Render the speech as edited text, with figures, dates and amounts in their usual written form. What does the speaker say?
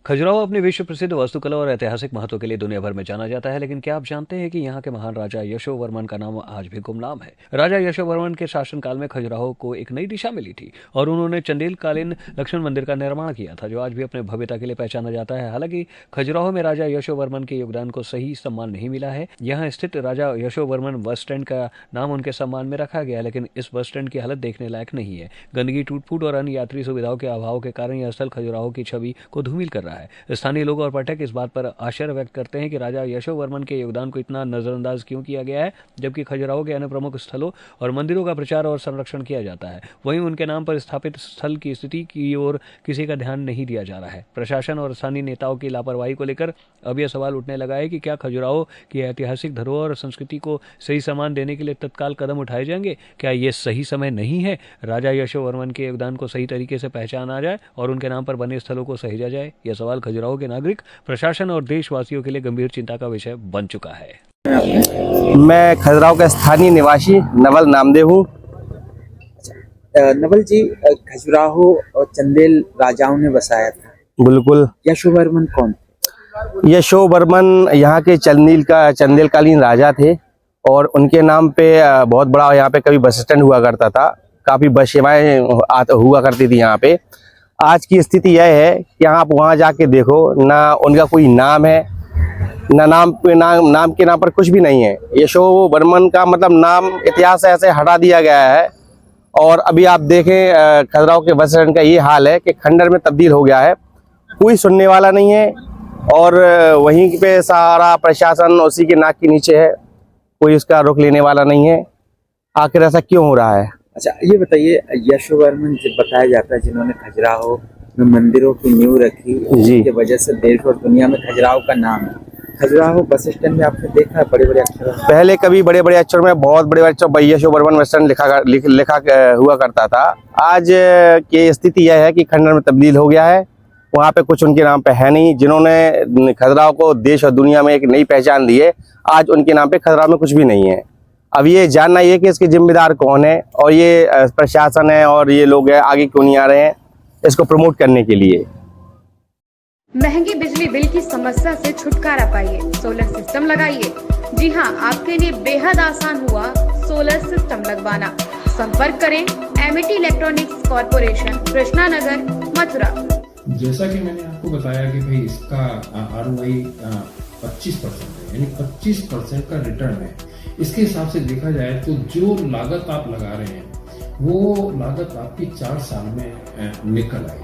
खजुराहो अपनी विश्व प्रसिद्ध वास्तुकला और ऐतिहासिक महत्व के लिए दुनिया भर में जाना जाता है, लेकिन क्या आप जानते हैं कि यहाँ के महान राजा यशोवर्मन का नाम आज भी गुमनाम है। राजा यशोवर्मन के शासनकाल में खजुराहो को एक नई दिशा मिली थी और उन्होंने चंदेलकालीन लक्ष्मण मंदिर का निर्माण किया था, जो आज भी अपने भव्यता के लिए पहचाना जाता है। हालांकि खजुराहो में राजा यशोवर्मन के योगदान को सही सम्मान नहीं मिला है। यहाँ स्थित राजा यशोवर्मन बस स्टैंड का नाम उनके सम्मान में रखा गया, लेकिन इस बस स्टैंड की हालत देखने लायक नहीं है। गंदगी, टूट फूट और अन्य यात्री सुविधाओं के अभाव के कारण यह स्थल खजुराहो की छवि को धूमिल कर रहा है। स्थानीय लोग और पर्यटक इस बात पर आश्चर्य व्यक्त करते हैं कि राजा यशोवर्मन के योगदान को इतना नजरअंदाज क्यों किया गया है, जबकि खजुराहो के अन्य प्रमुख स्थलों और मंदिरों का प्रचार और संरक्षण किया जाता है। वहीं उनके नाम पर स्थापित स्थल की स्थिति की ओर किसी का ध्यान नहीं दिया जा रहा है। प्रशासन और स्थानीय नेताओं की लापरवाही को लेकर अब यह सवाल उठने लगा है कि क्या खजुराहो की ऐतिहासिक धरोहर और संस्कृति को सही सम्मान देने के लिए तत्काल कदम उठाए जाएंगे। क्या ये सही समय नहीं है? राजा यशोवर्मन के योगदान को सही तरीके से पहचाना जाए और उनके नाम पर बने स्थलों को सहेजा जाए। यह सवाल खजुराहो के नागरिक, प्रशासन और देशवासियों के लिए गंभीर चिंता का विषय बन चुका है। मैं खजुराहो का स्थानीय निवासी नवल नामदेव हूँ। नवल जी, खजुराहो और चंदेल राजाओं ने बसाया था। बिल्कुल। यशोवर्मन कौन? यशोवर्मन यहाँ के चंदेलकालीन राजा थे और उनके नाम पे बहुत बड़ा यहाँ पे कभी बस स्टैंड हुआ करता था, काफी बस सेवाएं हुआ करती थी यहाँ पे। आज की स्थिति यह है कि आप वहाँ जाके देखो, ना उनका कोई नाम है, ना नाम के नाम पर कुछ भी नहीं है। यशोवर्मन का मतलब नाम इतिहास से ऐसे हटा दिया गया है। और अभी आप देखें खजुराहो के बस स्टैंड का ये हाल है कि खंडर में तब्दील हो गया है, कोई सुनने वाला नहीं है और वहीं पे सारा प्रशासन उसी के नाक के नीचे है, कोई उसका रुख लेने वाला नहीं है। आखिर ऐसा क्यों हो रहा है? अच्छा, ये बताइए, यशोवर्मन बताया जाता है जिन्होंने खजुराहो में मंदिरों की नींव रखी, जिसकी वजह से देश और दुनिया में खजुराहो का नाम है। खजुराहो बस स्टैंड में आपने देखा है बड़े बड़े अक्षरों में? पहले कभी बड़े बड़े अक्षर में, बहुत बड़े अक्षर यशोवर्मन बस स्टैंड लिखा हुआ करता था। आज की स्थिति यह है कि खंडर में तब्दील हो गया है, वहाँ पे कुछ उनके नाम पे है नहीं। जिन्होंने खजुराहो को देश और दुनिया में एक नई पहचान दी है, आज उनके नाम पे खजुराहो में कुछ भी नहीं है। अब ये जानना ये कि इसके जिम्मेदार कौन है और ये प्रशासन है और ये लोग हैं, आगे क्यों नहीं आ रहे हैं इसको प्रमोट करने के लिए। महंगी बिजली बिल की समस्या से छुटकारा पाइए, सोलर सिस्टम लगाइए। जी हां, आपके लिए बेहद आसान हुआ सोलर सिस्टम लगवाना। संपर्क करें Amity electronics corporation, Krishna Nagar, Mathura. जैसा कि मैंने आपको बताया कि भाई इसका ROI 25% है, यानी 25% का रिटर्न है। इसके हिसाब से देखा जाए तो जो लागत आप लगा रहे हैं वो लागत आपकी 4 साल में निकल आएगी।